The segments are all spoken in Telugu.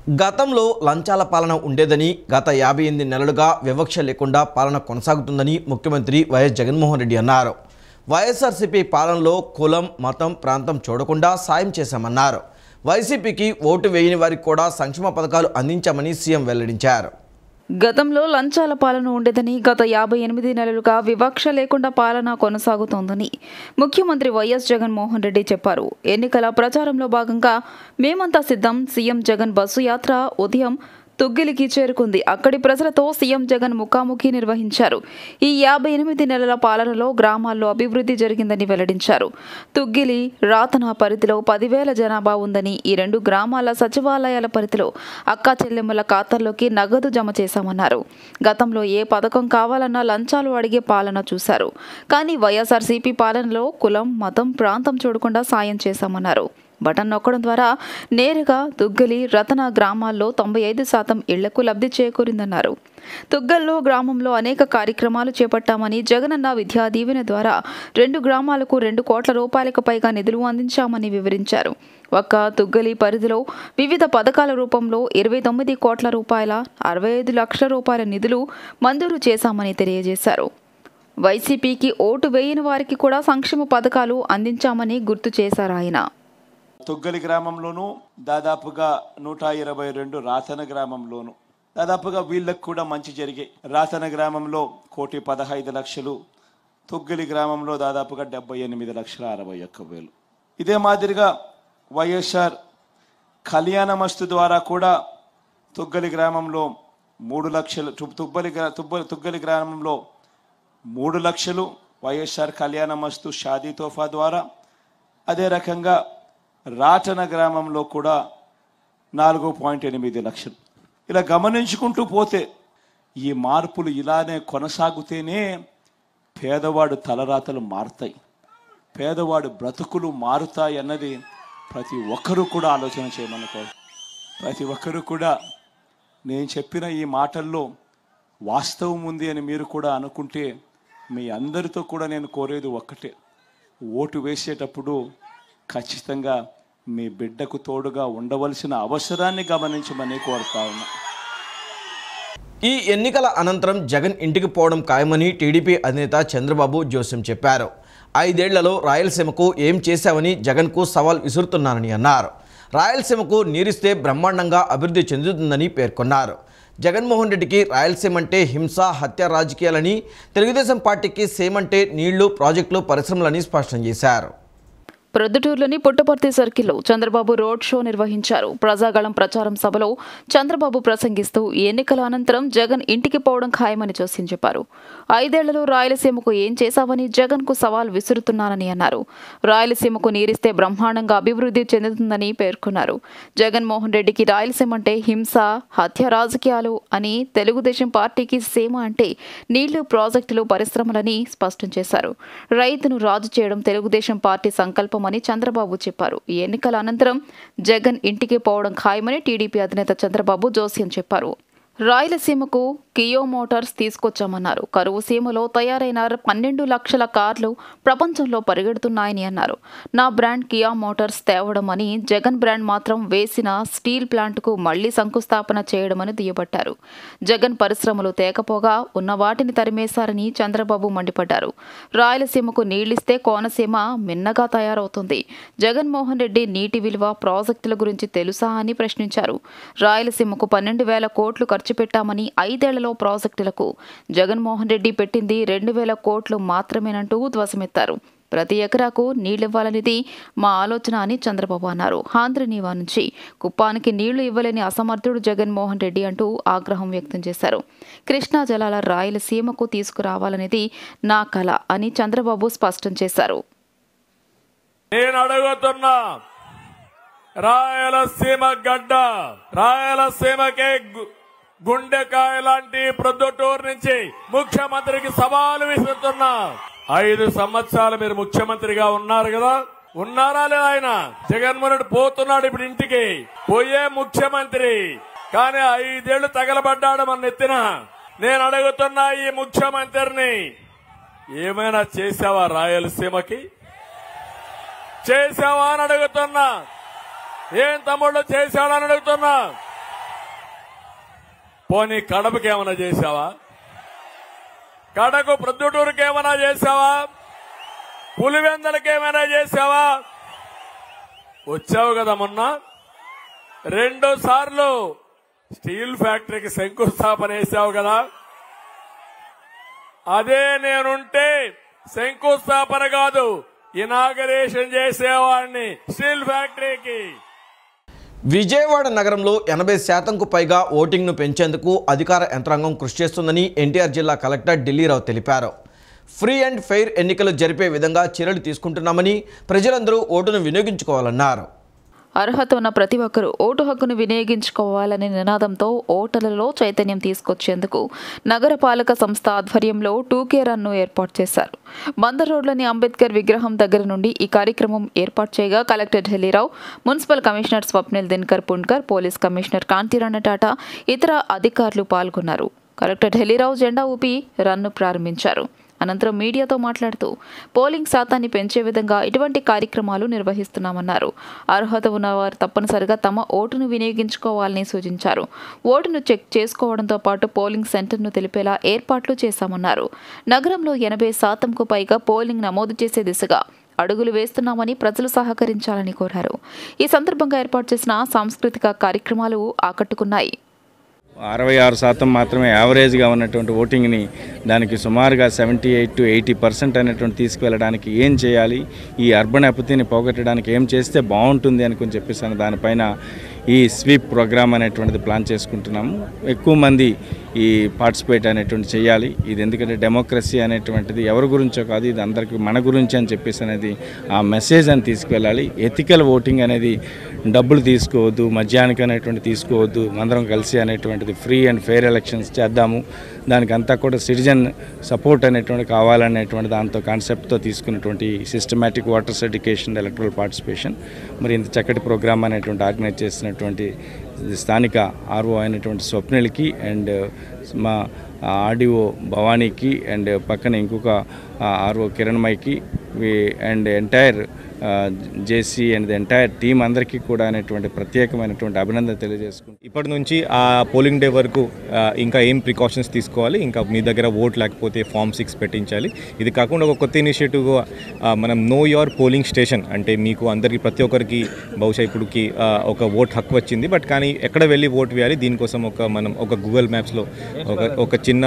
గతంలో లంచాల పాలన ఉండేదని గత 58 నెలలుగా వివక్ష లేకుండా పాలన కొనసాగుతుందని ముఖ్యమంత్రి వైఎస్ జగన్మోహన్ రెడ్డి అన్నారు. వైఎస్ఆర్సీపీ పాలనలో కులం, మతం, ప్రాంతం చూడకుండా సాయం చేశామన్నారు. వైసీపీకి ఓటు వేయని వారికి కూడా సంక్షేమ పథకాలు అందించామని సీఎం వెల్లడించారు. గతంలో లంచాల పాలన ఉండేదని గత 58 నెలలుగా వివక్ష లేకుండా పాలన కొనసాగుతోందని ముఖ్యమంత్రి వైఎస్ జగన్మోహన్ రెడ్డి చెప్పారు. ఎన్నికల ప్రచారంలో భాగంగా మేమంతా సిద్ధం సీఎం జగన్ బస్సు యాత్ర ఉదయం తుగ్గిలికి చేరుకుంది. అక్కడి ప్రజలతో సీఎం జగన్ ముఖాముఖి నిర్వహించారు. ఈ 58 నెలల పాలనలో గ్రామాల్లో అభివృద్ధి జరిగిందని వెల్లడించారు. తుగ్గిలి, రాతన పరిధిలో 10,000 జనాభా ఉందని, ఈ 2 గ్రామాల సచివాలయాల పరిధిలో అక్కా చెల్లెమ్మల ఖాతాల్లోకి నగదు జమ చేశామన్నారు. గతంలో ఏ పథకం కావాలన్నా లంచాలు అడిగే పాలన చూశారు. కానీ వైఎస్ఆర్సీపీ పాలనలో కులం, మతం, ప్రాంతం చూడకుండా సాయం చేశామన్నారు. బటన్ నొక్కడం ద్వారా నేరుగా తుగ్గలి, రతన గ్రామాల్లో 95% ఇళ్లకు లబ్ధి చేకూరిందన్నారు. తుగ్గల్లో గ్రామంలో అనేక కార్యక్రమాలు చేపట్టామని, జగనన్న విద్యా దీవెన ద్వారా 2 గ్రామాలకు 2 కోట్ల రూపాయలకు పైగా నిధులు అందించామని వివరించారు. ఒక్క తుగ్గలి పరిధిలో వివిధ పథకాల రూపంలో 29 కోట్ల రూపాయల 65 లక్షల రూపాయల నిధులు మంజూరు చేశామని తెలియజేశారు. వైసీపీకి ఓటు వేయని వారికి కూడా సంక్షేమ పథకాలు అందించామని గుర్తు చేశారు ఆయన. తుగ్గలి గ్రామంలోనూ దాదాపుగా 122, రాతన గ్రామంలోనూ దాదాపుగా వీళ్ళకు కూడా మంచి జరిగే. రాతన గ్రామంలో 1,15,00,000, తుగ్గలి గ్రామంలో దాదాపుగా 78,61,000. ఇదే మాదిరిగా వైఎస్ఆర్ కళ్యాణమస్తు ద్వారా కూడా తుగ్గలి గ్రామంలో 3 లక్షలు, తుగ్గలి గ్రామంలో 3 లక్షలు వైఎస్ఆర్ కళ్యాణమస్తు షాదీ తోఫా ద్వారా. అదే రకంగా రాటన గ్రామంలో కూడా 4.8 లక్షలు. ఇలా గమనించుకుంటూ పోతే ఈ మార్పులు ఇలానే కొనసాగుతేనే పేదవాడు తలరాతలు మారుతాయి, పేదవాడు బ్రతుకులు మారుతాయి అన్నది ప్రతి ఒక్కరూ కూడా ఆలోచన చేయమనుకో. ప్రతి ఒక్కరూ కూడా నేను చెప్పిన ఈ మాటల్లో వాస్తవం ఉంది అని మీరు కూడా అనుకుంటే మీ అందరితో కూడా నేను కోరేది ఒక్కటే, ఓటు వేసేటప్పుడు ఖచ్చితంగా మీ బిడ్డకు తోడుగా ఉండవలసిన అవసరాన్ని గమనించమని కోరుతా ఉన్నా. ఈ ఎన్నికల అనంతరం జగన్ ఇంటికి పోవడం ఖాయమని టీడీపీ అధినేత చంద్రబాబు జోస్యం చెప్పారు. 5 ఏళ్లలో రాయలసీమకు ఏం చేశావని జగన్కు సవాల్ విసురుతున్నానని అన్నారు. రాయలసీమకు నీరిస్తే బ్రహ్మాండంగా అభివృద్ధి చెందుతుందని పేర్కొన్నారు. జగన్మోహన్ రెడ్డికి రాయలసీమ అంటే హింస, హత్య రాజకీయాలని, తెలుగుదేశం పార్టీకి సీమ అంటే నీళ్లు, ప్రాజెక్టులు, పరిశ్రమలని స్పష్టం చేశారు. ప్రొద్దుటూరులోని పుట్టపర్తి సర్కిల్లో చంద్రబాబు రోడ్ షో నిర్వహించారు. ప్రజాగళం ప్రచారం సభలో చంద్రబాబు ప్రసంగిస్తూ ఎన్నికల అనంతరం జగన్ ఇంటికి పోవడం ఖాయమని జోస్యం చెప్పారు. 5 ఏళ్లలో రాయలసీమకు ఏం చేశావని జగన్కు సవాల్ విసురుతున్నానని అన్నారు. రాయలసీమకు నీరిస్తే బ్రహ్మాండంగా అభివృద్ధి చెందుతుందని పేర్కొన్నారు. జగన్మోహన్ రెడ్డికి రాయలసీమ అంటే హింస, హత్య రాజకీయాలు అని, తెలుగుదేశం పార్టీకి సీమ అంటే నీళ్లు, ప్రాజెక్టులు, పరిశ్రమలని స్పష్టం చేశారు. రైతును రాజు చేయడం తెలుగుదేశం పార్టీ సంకల్పం అని చంద్రబాబు చెప్పారు. ఈ ఎన్నికల అనంతరం జగన్ ఇంటికి పోవడం ఖాయమని టీడీపీ అధినేత చంద్రబాబు జోస్యం చెప్పారు. రాయలసీమకు కియా మోటార్స్ తీసుకొచ్చామన్నారు. కరువు సీమలో తయారైన 12 లక్షల కార్లు ప్రపంచంలో పరిగెడుతున్నాయని అన్నారు. నా బ్రాండ్ కియా మోటార్స్ తేవడం అని, జగన్ బ్రాండ్ మాత్రం వేసిన స్టీల్ ప్లాంట్కు మళ్లీ శంకుస్థాపన చేయడమని దుయ్యబట్టారు. జగన్ పరిశ్రమలు తేకపోగా ఉన్న వాటిని తరిమేశారని చంద్రబాబు మండిపడ్డారు. రాయలసీమకు నీళ్లిస్తే కోనసీమ మిన్నగా తయారవుతుంది. జగన్మోహన్ రెడ్డి నీటి విలువ, ప్రాజెక్టుల గురించి తెలుసా అని ప్రశ్నించారు. రాయలసీమకు 12,000 కోట్లు ఖర్చు పెట్టామని, 5 ఏళ్లలో ప్రాజెక్టులకు జగన్మోహన్ రెడ్డి పెట్టింది 2,000 కోట్లు మాత్రమేనంటూ ధ్వసమెత్తారు. ప్రతి ఎకరాకు నీళ్లివ్వాలనేది మా ఆలోచన అని చంద్రబాబు అన్నారు. ఆంధ్రనీవా నుంచి కుప్పానికి నీళ్లు ఇవ్వలేని అసమర్థుడు జగన్మోహన్ రెడ్డి అంటూ ఆగ్రహం వ్యక్తం చేశారు. కృష్ణా జలాల రాయలసీమకు తీసుకురావాలనేది నా కల అని చంద్రబాబు స్పష్టం చేశారు. నేను అడుగుతున్నా, రాయలసీమ గడ్డ, రాయలసీమకే గుండెకాయ లాంటి ప్రొద్దుటూరు నుంచి ముఖ్యమంత్రికి సవాలు విసురుతున్నా. 5 సంవత్సరాలు మీరు ముఖ్యమంత్రిగా ఉన్నారు కదా, ఉన్నారా లేదా? ఆయన జగన్మోహన్ రెడ్డి పోతున్నాడు ఇప్పుడు ఇంటికి, పోయే ముఖ్యమంత్రి, కానీ 5 ఏళ్లు తగలబడ్డాడు మన నెత్తిన. నేను అడుగుతున్నా, ఈ ముఖ్యమంత్రిని ఏమైనా చేసావా? రాయలసీమకి చేసావా అని అడుగుతున్నా. ఏం తమ్ముళ్ళు చేశాడని అడుగుతున్నా. పోనీ కడపకి ఏమైనా చేశావా? కడకు ప్రొద్దుటూరుకి ఏమైనా చేశావా? పులివెందలకి ఏమైనా చేశావా? వచ్చావు కదా మొన్న 2 సార్లు స్టీల్ ఫ్యాక్టరీకి శంకుస్థాపన వేసావు కదా. అదే నేనుంటే శంకుస్థాపన కాదు, ఇనాగరేషన్ చేసేవాడిని స్టీల్ ఫ్యాక్టరీకి. విజయవాడ నగరంలో 80% పైగా ఓటింగ్ను పెంచేందుకు అధికార యంత్రాంగం కృషి చేస్తుందని ఎన్టీఆర్ జిల్లా కలెక్టర్ ఢిల్లీరావు తెలిపారు. ఫ్రీ అండ్ ఫెయిర్ ఎన్నికలు జరిపే విధంగా చర్యలు తీసుకుంటున్నామని, ప్రజలందరూ ఓటును వినియోగించుకోవాలన్నారు. అర్హత ఉన్న ప్రతి ఒక్కరూ ఓటు హక్కును వినియోగించుకోవాలనే నినాదంతో ఓటర్లలో చైతన్యం తీసుకొచ్చేందుకు నగరపాలక సంస్థ ఆధ్వర్యంలో 2K రన్ను ఏర్పాటు చేశారు. బందర్ రోడ్లోని అంబేద్కర్ విగ్రహం దగ్గర నుండి ఈ కార్యక్రమం ఏర్పాటు చేయగా collector Dilli Rao, municipal commissioner Swapnil Dinakar Punkar, police commissioner Kanti Rana Tata, ఇతర అధికారులు పాల్గొన్నారు. కలెక్టర్ ఢిల్లీరావు జెండా ఊపి రన్ను ప్రారంభించారు. అనంతరం మీడియాతో మాట్లాడుతూ పోలింగ్ శాతాన్ని పెంచే విధంగా ఇటువంటి కార్యక్రమాలు నిర్వహిస్తున్నామన్నారు. అర్హత ఉన్నవారు తప్పనిసరిగా తమ ఓటును వినియోగించుకోవాలని సూచించారు. ఓటును చెక్ చేసుకోవడంతో పాటు పోలింగ్ సెంటర్ను తెలిపేలా ఏర్పాట్లు చేశామన్నారు. నగరంలో 80%కు పైగా పోలింగ్ నమోదు చేసే దిశగా అడుగులు వేస్తున్నామని ప్రజలు సహకరించాలని కోరారు. ఈ సందర్భంగా ఏర్పాటు చేసిన సాంస్కృతిక కార్యక్రమాలు ఆకట్టుకున్నాయి. 66% మాత్రమే యావరేజ్గా ఉన్నటువంటి ఓటింగ్ని దానికి సుమారుగా 78 to 80% అనేటువంటి తీసుకువెళ్ళడానికి ఏం చేయాలి, ఈ అర్బన్ అపతిని పోగొట్టడానికి ఏం చేస్తే బాగుంటుంది అనుకుని చెప్పేసి దానిపైన ఈ స్వీప్ ప్రోగ్రామ్ అనేటువంటిది ప్లాన్ చేసుకుంటున్నాము. ఎక్కువ మంది ఈ పార్టిసిపేట్ అనేటువంటి చేయాలి. ఇది ఎందుకంటే డెమోక్రసీ అనేటువంటిది ఎవరి గురించో కాదు, ఇది అందరికీ మన గురించి అని చెప్పేసి అనేది ఆ మెసేజ్ అని తీసుకువెళ్ళాలి. ఎథికల్ ఓటింగ్ అనేది డబ్బులు తీసుకోవద్దు, మద్యానికి అనేటువంటి తీసుకోవద్దు, అందరం కలిసి అనేటువంటిది ఫ్రీ అండ్ ఫెయిర్ ఎలక్షన్స్ చేద్దాము. దానికి అంతా కూడా సిటిజన్ సపోర్ట్ అనేటువంటి కావాలనేటువంటి దాంతో కాన్సెప్ట్తో తీసుకున్నటువంటి systematic voters education, electoral participation, మరి ఇంత చక్కటి ప్రోగ్రామ్ అనేటువంటి ఆర్గనైజ్ చేసినటువంటి స్థానిక ఆర్ఓ అయినటువంటి స్వప్నిల్కి అండ్ మా ఆర్డీఓ భవానీకి అండ్ పక్కన ఇంకొక ఆర్ఓ కిరణ్మయ్కి and entire JC and the entire team అందరికీ కూడా అనేటువంటి ప్రత్యేకమైనటువంటి అభినందన తెలియజేసుకుంటాం. ఇప్పటి నుంచి ఆ పోలింగ్ డే వరకు ఇంకా ఏం ప్రికాషన్స్ తీసుకోవాలి, ఇంకా మీ దగ్గర ఓట్ లేకపోతే Form 6 పెట్టించాలి. ఇది కాకుండా ఒక కొత్త ఇనిషియేటివ్గా మనం నో యువర్ పోలింగ్ స్టేషన్, అంటే మీకు అందరికీ ప్రతి ఒక్కరికి బహుశా ఇప్పుడుకి ఒక ఓట్ హక్కు వచ్చింది, బట్ కానీ ఎక్కడ వెళ్ళి ఓట్ వేయాలి దీనికోసం మనం ఒక గూగుల్ మ్యాప్స్లో ఒక చిన్న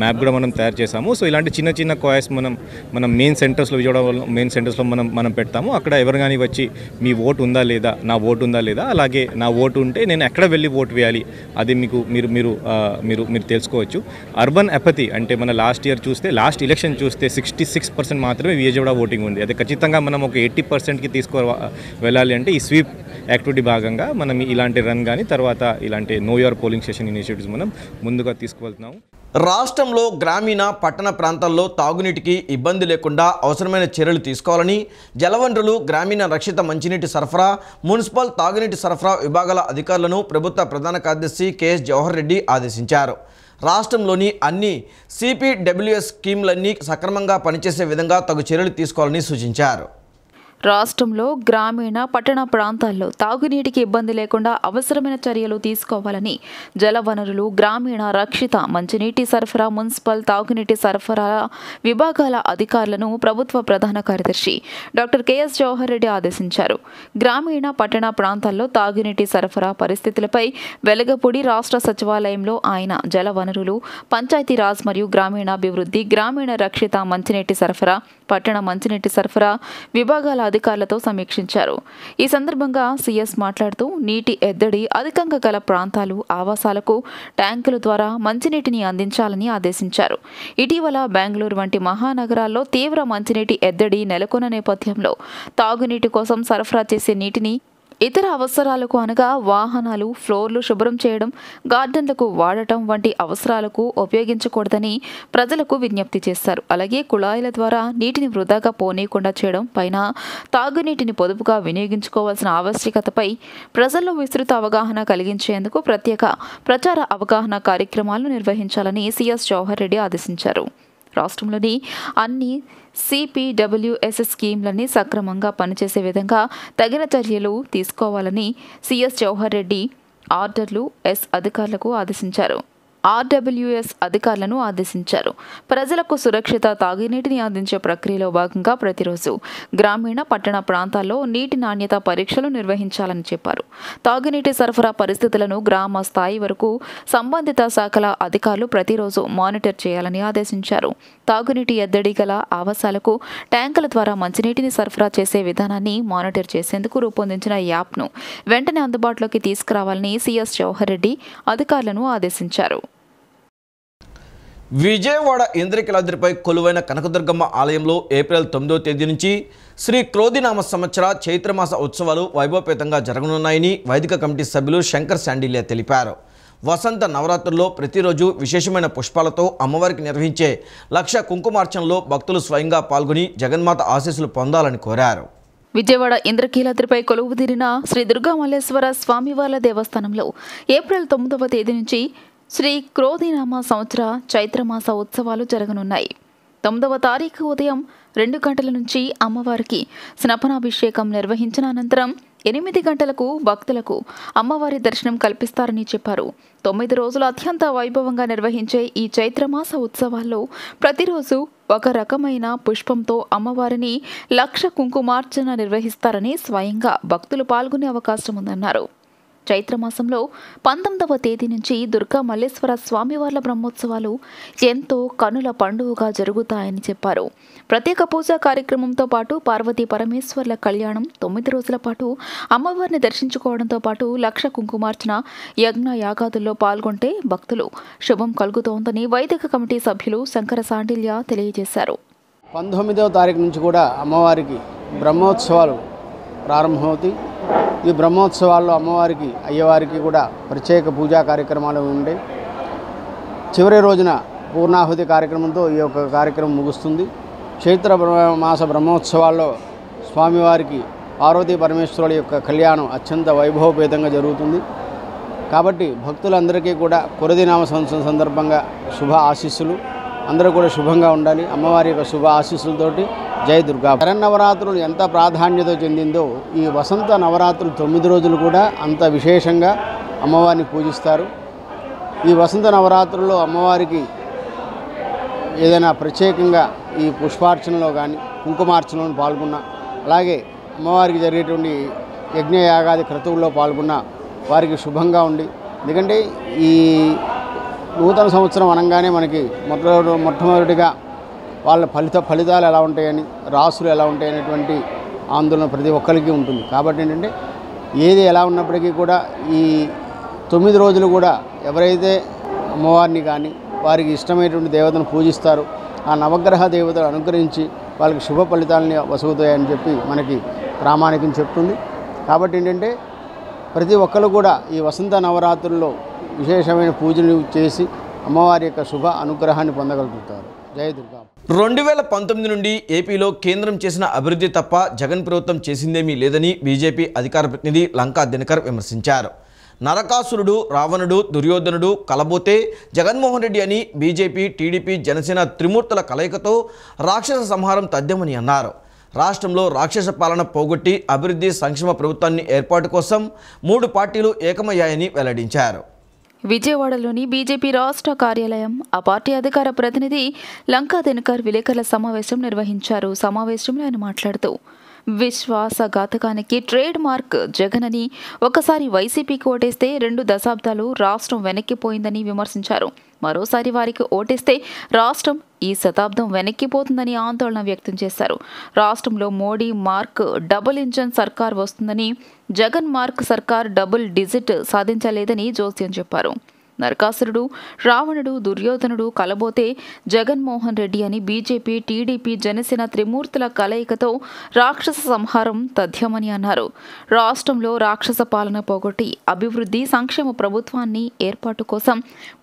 మ్యాప్ కూడా మనం తయారు చేసాము. సో ఇలాంటి చిన్న చిన్న కాయిస్ మనం మెయిన్ సెంటర్స్లో విజయవాడ మెయిన్ సెంటర్స్లో మనం పెడతాము. అక్కడ ఎవరు కానీ వచ్చి మీ ఓటు ఉందా లేదా, నా ఓటు ఉందా లేదా, అలాగే నా ఓటు ఉంటే నేను ఎక్కడ వెళ్ళి ఓటు వేయాలి అది మీరు తెలుసుకోవచ్చు. అర్బన్ అపతి అంటే మన లాస్ట్ ఎలక్షన్ చూస్తే 66% మాత్రమే విజయవాడ ఓటింగ్ ఉంది. అదే ఖచ్చితంగా మనం ఒక 80%కి వెళ్ళాలి అంటే ఈ స్వీప్ యాక్టివిటీ భాగంగా మనం ఇలాంటి రన్ కానీ తర్వాత ఇలాంటి know your polling station initiatives మనం ముందుగా తీసుకువెళ్తున్నాము. రాష్ట్రంలో గ్రామీణ పట్టణ ప్రాంతాల్లో తాగునీటికి ఇబ్బంది లేకుండా అవసరమైన చర్యలు తీసుకోవాలని జలవనరులు, గ్రామీణ రక్షిత మంచినీటి సరఫరా, మున్సిపల్ తాగునీటి సరఫరా విభాగాల అధికారులను ప్రభుత్వ ప్రధాన కార్యదర్శి కెఎస్ జవహర్ రెడ్డి ఆదేశించారు. రాష్ట్రంలోని అన్ని సిపిడబ్ల్యూఎస్ స్కీమ్లన్నీ సక్రమంగా పనిచేసే విధంగా తగు చర్యలు తీసుకోవాలని సూచించారు. రాష్ట్రంలో గ్రామీణ పట్టణ ప్రాంతాల్లో తాగునీటికి ఇబ్బంది లేకుండా అవసరమైన చర్యలు తీసుకోవాలని జలవనరులు, గ్రామీణ రక్షిత మంచినీటి సరఫరా, మున్సిపల్ తాగునీటి సరఫరా విభాగాల అధికారులను ప్రభుత్వ ప్రధాన కార్యదర్శి డాక్టర్ కెఎస్ జవహర్ రెడ్డి ఆదేశించారు. గ్రామీణ పట్టణ ప్రాంతాల్లో తాగునీటి సరఫరా పరిస్థితులపై వెలగపూడి రాష్ట్ర సచివాలయంలో ఆయన జలవనరులు, పంచాయతీరాజ్ మరియు గ్రామీణాభివృద్ధి, గ్రామీణ రక్షిత మంచినీటి సరఫరా, పట్టణ మంచినీటి సరఫరా విభాగాల అధికారులతో సమీక్షించారు. ఈ సందర్భంగా సీఎస్ మాట్లాడుతూ నీటి ఎద్దడి అధికంగా గల ప్రాంతాలు, ఆవాసాలకు ట్యాంకుల ద్వారా మంచినీటిని అందించాలని ఆదేశించారు. ఇటీవల బెంగళూరు వంటి మహానగరాల్లో తీవ్ర మంచినీటి ఎద్దడి నెలకొన్న నేపథ్యంలో తాగునీటి కోసం సరఫరా చేసే నీటిని ఇతర అవసరాలకు అనగా వాహనాలు, ఫ్లోర్లు శుభ్రం చేయడం, గార్డెన్లకు వాడటం వంటి అవసరాలకు ఉపయోగించకూడదని ప్రజలకు విజ్ఞప్తి చేశారు. అలాగే కుళాయిల ద్వారా నీటిని వృధాగా పోనీయకుండా చేయడం పైన తాగునీటిని పొదుపుగా వినియోగించుకోవాల్సిన ఆవశ్యకతపై ప్రజల్లో విస్తృత అవగాహన కలిగించేందుకు ప్రత్యేక ప్రచార అవగాహన కార్యక్రమాలను నిర్వహించాలని సీఎస్ జవహర్ రెడ్డి ఆదేశించారు. రాష్ట్రంలోని అన్ని సిపిడబ్ల్యూఎస్ స్కీమ్లన్నీ సక్రమంగా పనిచేసే విధంగా తగిన చర్యలు తీసుకోవాలని సీఎస్ జవహర్ రెడ్డి ఆర్డర్లు ఎస్ అధికారులకు ఆదేశించారు. ఆర్డబ్ల్యూఎస్ అధికారులను ఆదేశించారు. ప్రజలకు సురక్షిత తాగునీటిని అందించే ప్రక్రియలో భాగంగా ప్రతిరోజు గ్రామీణ, పట్టణ ప్రాంతాల్లో నీటి నాణ్యత పరీక్షలు నిర్వహించాలని చెప్పారు. తాగునీటి సరఫరా పరిస్థితులను గ్రామ స్థాయి వరకు సంబంధిత శాఖల అధికారులు ప్రతిరోజు మానిటర్ చేయాలని ఆదేశించారు. తాగునీటి ఎద్దడి గల ఆవాసాలకు ట్యాంకుల ద్వారా మంచినీటిని సరఫరా చేసే విధానాన్ని మానిటర్ చేసేందుకు రూపొందించిన యాప్ను వెంటనే అందుబాటులోకి తీసుకురావాలని సిఎస్ జవహర్ రెడ్డి అధికారులను ఆదేశించారు. విజయవాడ ఇంద్రకీలాద్రిపై కొలువైన కనకదుర్గమ్మ ఆలయంలో ఏప్రిల్ 9వ తేదీ నుంచి శ్రీ క్రోధినామ సంవత్సర చైత్రమాస ఉత్సవాలు వైభవపేతంగా జరగనున్నాయని వైదిక కమిటీ సభ్యులు శంకర్ శాండిల్య తెలిపారు. వసంత నవరాత్రుల్లో ప్రతిరోజు విశేషమైన పుష్పాలతో అమ్మవారికి నిర్వహించే లక్ష కుంకుమార్చనలో భక్తులు స్వయంగా పాల్గొని జగన్మాత ఆశీస్సులు పొందాలని కోరారు. విజయవాడ ఇంద్రకీలాద్రిపై కొలువుదీరిన శ్రీ దుర్గా మల్లేశ్వర స్వామివార్ల దేవస్థానంలో ఏప్రిల్ 9వ తేదీ నుంచి శ్రీ క్రోధినామ సంవత్సర చైత్రమాస ఉత్సవాలు జరగనున్నాయి. 9వ తారీఖు ఉదయం 2 గంటల నుంచి అమ్మవారికి స్నపనాభిషేకం నిర్వహించిన అనంతరం 8 గంటలకు భక్తులకు అమ్మవారి దర్శనం కల్పిస్తారని చెప్పారు. 9 రోజులు అత్యంత వైభవంగా నిర్వహించే ఈ చైత్రమాస ఉత్సవాల్లో ప్రతిరోజు ఒక రకమైన పుష్పంతో అమ్మవారిని లక్ష కుంకుమార్చన నిర్వహిస్తారని స్వయంగా భక్తులు పాల్గొనే అవకాశం ఉందన్నారు. చైత్రమాసంలో 19వ తేదీ నుంచి దుర్గా మల్లేశ్వర స్వామివార్ల బ్రహ్మోత్సవాలు ఎంతో కనుల పండుగగా జరుగుతాయని చెప్పారు. ప్రత్యేక పూజా కార్యక్రమంతో పాటు పార్వతీ పరమేశ్వర్ల కళ్యాణం, 9 రోజుల పాటు అమ్మవారిని దర్శించుకోవడంతో పాటు లక్ష కుంకుమార్చన, యజ్ఞ యాగాదుల్లో పాల్గొంటే భక్తులు శుభం కలుగుతోందని వైదిక కమిటీ సభ్యులు శంకర శాండిల్య తెలియజేశారు. 19వ తారీఖు నుంచి కూడా అమ్మవారికి బ్రహ్మోత్సవాలు ప్రారంభమవుతాయి. ఈ బ్రహ్మోత్సవాల్లో అమ్మవారికి, అయ్యవారికి కూడా ప్రత్యేక పూజా కార్యక్రమాలు ఉంటాయి. చివరి రోజున పూర్ణాహుతి కార్యక్రమంతో ఈ యొక్క కార్యక్రమం ముగుస్తుంది. చైత్ర మాస బ్రహ్మోత్సవాల్లో స్వామివారికి పార్వతీ పరమేశ్వరుల యొక్క కళ్యాణం అత్యంత వైభవపేతంగా జరుగుతుంది. కాబట్టి భక్తులందరికీ కూడా క్రోధినామ సంవత్సరం సందర్భంగా శుభ ఆశీస్సులు, అందరూ కూడా శుభంగా ఉండాలి. అమ్మవారి యొక్క శుభ ఆశీస్సులతోటి జై దుర్గా. శరన్నవరాత్రులు ఎంత ప్రాధాన్యత చెందిందో ఈ వసంత నవరాత్రులు 9 రోజులు కూడా అంత విశేషంగా అమ్మవారిని పూజిస్తారు. ఈ వసంత నవరాత్రుల్లో అమ్మవారికి ఏదైనా ప్రత్యేకంగా ఈ పుష్పార్చనలో కానీ కుంకుమార్చనలో పాల్గొన్న, అలాగే అమ్మవారికి జరిగేటువంటి యజ్ఞయాగాది క్రతువుల్లో పాల్గొన్న వారికి శుభంగా ఉండి, ఎందుకంటే ఈ నూతన సంవత్సరం అనగానే మనకి మొట్టమొదటిగా వాళ్ళ ఫలితాలు ఎలా ఉంటాయని, రాసులు ఎలా ఉంటాయనేటువంటి ఆందోళన ప్రతి ఒక్కరికి ఉంటుంది. కాబట్టి ఏంటంటే ఏది ఎలా ఉన్నప్పటికీ కూడా ఈ 9 రోజులు కూడా ఎవరైతే అమ్మవారిని కానీ వారికి ఇష్టమైనటువంటి దేవతను పూజిస్తారో ఆ నవగ్రహ దేవతలు అనుగ్రహించి వాళ్ళకి శుభ ఫలితాలని వసుగుతాయని చెప్పి మనకి ప్రామాణికం చెప్తుంది. కాబట్టి ఏంటంటే ప్రతి ఒక్కరు కూడా ఈ వసంత నవరాత్రుల్లో విశేషమైన పూజలు చేసి అమ్మవారి యొక్క శుభ అనుగ్రహాన్ని పొందగలుగుతారు. జై దుర్గా. 2019 నుండి ఏపీలో కేంద్రం చేసిన అభివృద్ధి తప్ప జగన్ ప్రభుత్వం చేసిందేమీ లేదని బీజేపీ అధికార ప్రతినిధి లంకా దినకర్ విమర్శించారు. నరకాసురుడు, రావణుడు, దుర్యోధనుడు కలబోతే జగన్మోహన్ రెడ్డి అని బీజేపీ, టీడీపీ, జనసేన త్రిమూర్తుల కలయికతో రాక్షస సంహారం తథ్యమని అన్నారు. రాష్ట్రంలో రాక్షస పాలన పోగొట్టి అభివృద్ధి సంక్షేమ ప్రభుత్వాన్ని ఏర్పాటు కోసం 3 పార్టీలు ఏకమయ్యాయని వెల్లడించారు. విజయవాడలోని బీజేపీ రాష్ట్ర కార్యాలయం, ఆ పార్టీ అధికార ప్రతినిధి లంకా దినకర్ విలేకరుల సమావేశం నిర్వహించారు. సమావేశంలో ఆయన మాట్లాడుతూ విశ్వాసఘాతకానికి ట్రేడ్ మార్క్ జగన్ అని, ఒకసారి వైసీపీకి ఓటేస్తే 2 దశాబ్దాలు రాష్ట్రం వెనక్కిపోయిందని విమర్శించారు. మరోసారి వారికి ఓటేస్తే రాష్ట్రం ఈ శతాబ్దం వెనక్కిపోతుందని ఆందోళన వ్యక్తం చేశారు. రాష్ట్రంలో మోడీ మార్క్ డబుల్ ఇంజన్ సర్కార్ వస్తుందని, జగన్ మార్క్ సర్కార్ డబుల్ డిజిట్ సాధించలేదని జోస్యం చెప్పారు. నరకాసురుడు, రావణుడు, దుర్యోధనుడు కలబోతే జగన్మోహన్ రెడ్డి అని బీజేపీ, టీడీపీ, జనసేన త్రిమూర్తుల కలయికతో రాక్షస సంహారం తథ్యమని అన్నారు. రాష్ట్రంలో రాక్షస పాలన పోగొట్టి అభివృద్ధి సంక్షేమ ప్రభుత్వాన్ని ఏర్పాటు కోసం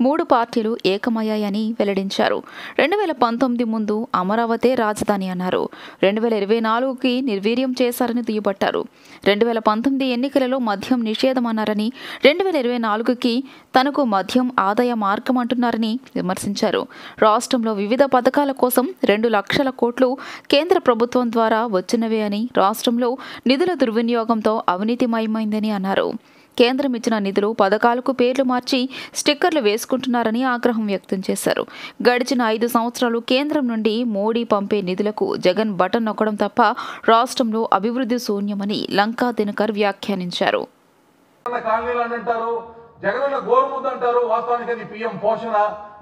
3 పార్టీలు ఏకమయ్యాయని వెల్లడించారు. 2019 ముందు అమరావతి రాజధాని అన్నారు. 2024కి నిర్వీర్యం చేశారని దుయ్యబట్టారు. 2019 ఎన్నికలలో మద్యం నిషేధమన్నారని, 2024కి తనకు మద్యం ఆదాయ మార్గం అంటున్నారని విమర్శించారు. రాష్ట్రంలో వివిధ పథకాల కోసం 2 లక్షల కోట్లు కేంద్ర ప్రభుత్వం ద్వారా వచ్చినవే అని, రాష్ట్రంలో నిధుల దుర్వినియోగంతో అవినీతిమయమైందని అన్నారు. కేంద్రం ఇచ్చిన నిధులు పథకాలకు పేర్లు మార్చి స్టిక్కర్లు వేసుకుంటున్నారని ఆగ్రహం వ్యక్తం చేశారు. గడిచిన 5 సంవత్సరాలు కేంద్రం నుండి మోడీ పంపే నిధులకు జగన్ బటన్ నొక్కడం తప్ప రాష్ట్రంలో అభివృద్ధి శూన్యమని లంకా దినకర్ వ్యాఖ్యానించారు. జగనన్న గోరుముద్ద అంటారు, వాస్తవానికి అది పిఎం పోషణ.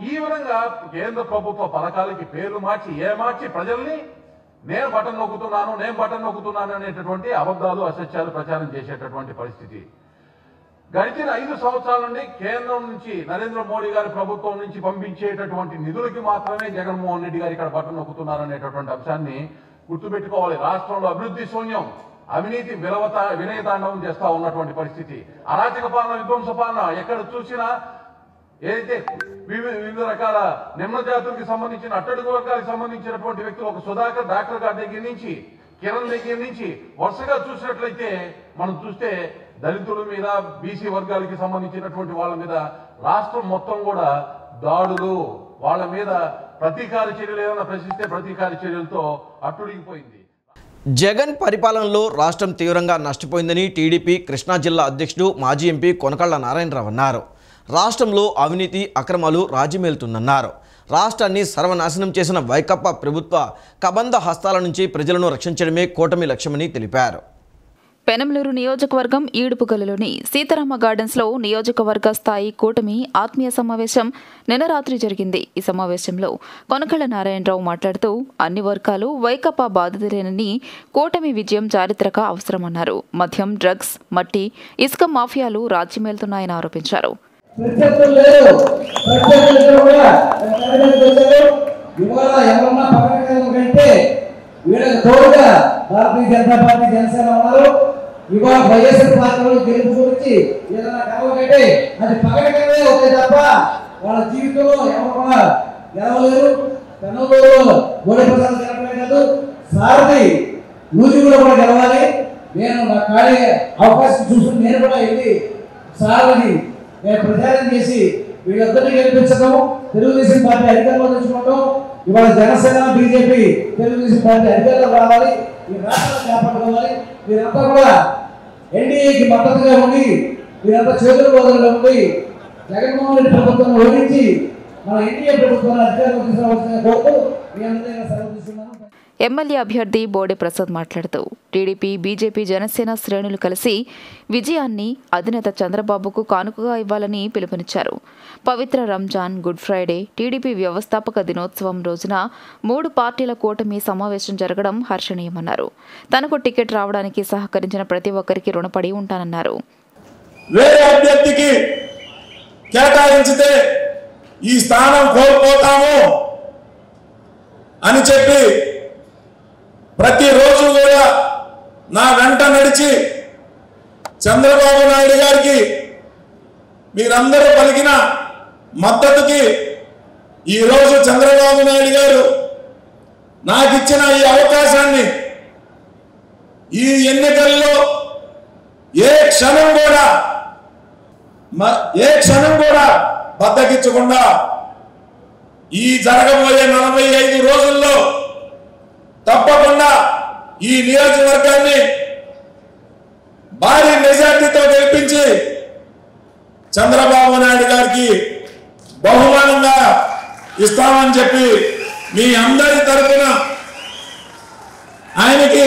ఈ విధంగా కేంద్ర ప్రభుత్వ పథకాలకి పేర్లు మార్చి ప్రజల్ని నేను బటన్ నొక్కుతున్నాను అనేటటువంటి అబద్ధాలు అసత్యాలు ప్రచారం చేసేటటువంటి పరిస్థితి. గడిచిన 5 సంవత్సరాల నుండి కేంద్రం నుంచి నరేంద్ర మోడీ గారి ప్రభుత్వం నుంచి పంపించేటటువంటి నిధులకి మాత్రమే జగన్మోహన్ రెడ్డి గారు ఇక్కడ బటన్ నొక్కుతున్నారు అనేటటువంటి అంశాన్ని గుర్తుపెట్టుకోవాలి. రాష్ట్రంలో అభివృద్ధి శూన్యం, అవినీతి వినయతాండవం చేస్తా ఉన్నటువంటి పరిస్థితి, అరాచక పాలన, విధ్వంస పాలన. ఎక్కడ చూసినా ఏదైతే వివిధ రకాల నిమ్న జాతులకు సంబంధించిన అట్టడుగు వర్గాలకు సంబంధించినటువంటి వ్యక్తులు, ఒక సుధాకర్ డాక్టర్ గారి దగ్గర నుంచి కిరణ్ దగ్గర నుంచి వరుసగా చూసినట్లయితే మనం చూస్తే దళితుల మీద, బీసీ వర్గాలకి సంబంధించినటువంటి వాళ్ళ మీద రాష్ట్రం మొత్తం కూడా దాడులు, వాళ్ళ మీద ప్రతీకార చర్యలు ఏదైనా ప్రశ్నిస్తే ప్రతీకార చర్యలతో అట్టుడిగిపోయింది. జగన్ పరిపాలనలో రాష్ట్రం తీవ్రంగా నష్టపోయిందని టీడీపీ కృష్ణా జిల్లా అధ్యక్షుడు మాజీ ఎంపీ కొనకళ్ళ నారాయణరావు అన్నారు. రాష్ట్రంలో అవినీతి అక్రమాలు రాజ్యమేలుతుందన్నారు. రాష్ట్రాన్ని సర్వనాశనం చేసిన వైకాపా ప్రభుత్వ కబంధ హస్తాల నుంచి ప్రజలను రక్షించడమే కూటమి లక్ష్యమని తెలిపారు. పెనమలూరు నియోజకవర్గం ఈడుపుగల్లులోని సీతారామ గార్డెన్స్లో నియోజకవర్గ స్థాయి కూటమి ఆత్మీయ సమావేశం నిన్న రాత్రి జరిగింది. ఈ సమావేశంలో కొనకళ్ళ నారాయణరావు మాట్లాడుతూ అన్ని వర్గాలు వైకాపా బాధితులేనని, కూటమి విజయం చారిత్రక అవసరమన్నారు. మద్యం, డ్రగ్స్, మట్టి, ఇసుక మాఫియాలు రాజ్యమేలుతున్నాయని ఆరోపించారు. భారతీయ జనతా పార్టీ, జనసేన ఉన్నారు. ఇవాళ వైఎస్ఆర్ పార్టీలో గెలుపు గురించి ఏదైనా కలవకంటే అది పగడమే అవుతాయి తప్ప వాళ్ళ జీవితంలో ఎవరు కూడా గెలవలేరు. కన్నూరులో గోడె ప్రసాద్ గెలవడమే కాదు, సారథి నూజివీడులో కూడా గెలవాలి. నేను నా ఖాళీ అవకాశం చూసుకుని నేను కూడా వెళ్ళి సారథి నేను ప్రచారం చేసి వీళ్ళందరినీ గెలిపించడం, తెలుగుదేశం పార్టీ అధికారంలో తెచ్చుకోవడం. ఇవాళ జనసేన, బీజేపీ, తెలుగుదేశం పార్టీ అధికారంలో రావాలి, ఈ రాష్ట్రాన్ని కాపాడుకోవాలి. మీరంతా కూడా ఎన్డీఏకి మద్దతుగా ఉండి, మీరంతా చేతుల బోధనలో ఉండి జగన్మోహన్ రెడ్డి ప్రభుత్వాన్ని ఓడించి మన ఎన్డీఏ ప్రభుత్వాన్ని అధికారంలో తీసుకురావాల్సిన కోరుతూ మీ అందరినీ సెలవు తీసుకున్నాను. ఎమ్మెల్యే అభ్యర్థి బోడే ప్రసాద్ మాట్లాడుతూ టీడీపీ, బీజేపీ, జనసేన శ్రేణులు కలిసి విజయాన్ని అధినేత చంద్రబాబుకు కానుకగా ఇవ్వాలని పిలుపునిచ్చారు. పవిత్ర రంజాన్, గుడ్ ఫ్రైడే, టీడీపీ వ్యవస్థాపక దినోత్సవం రోజున 3 పార్టీల కూటమి సమావేశం జరగడం హర్షణీయమన్నారు. తనకు టికెట్ రావడానికి సహకరించిన ప్రతి ఒక్కరికి రుణపడి ఉంటానన్నారు. వేరే అభ్యర్థికి కేటాయించితే ఈ స్థానం కోల్పోతాము అని చెప్పి ప్రతిరోజు కూడా నా వెంట నడిచి చంద్రబాబు నాయుడు గారికి మీరందరూ పలికిన మద్దతుకి ఈరోజు చంద్రబాబు నాయుడు గారు నాకు ఇచ్చిన ఈ అవకాశాన్ని ఈ ఎన్నికల్లో ఏ క్షణం కూడా బద్దకించకుండా ఈ జరగబోయే 45 రోజుల్లో తప్పకుండా ఈ నియోజకవర్గాన్ని భారీ మెజార్టీతో గెలిపించి చంద్రబాబు నాయుడు గారికి బహుమానంగా ఇస్తామని చెప్పి మీ అందరి తరఫున ఆయనకి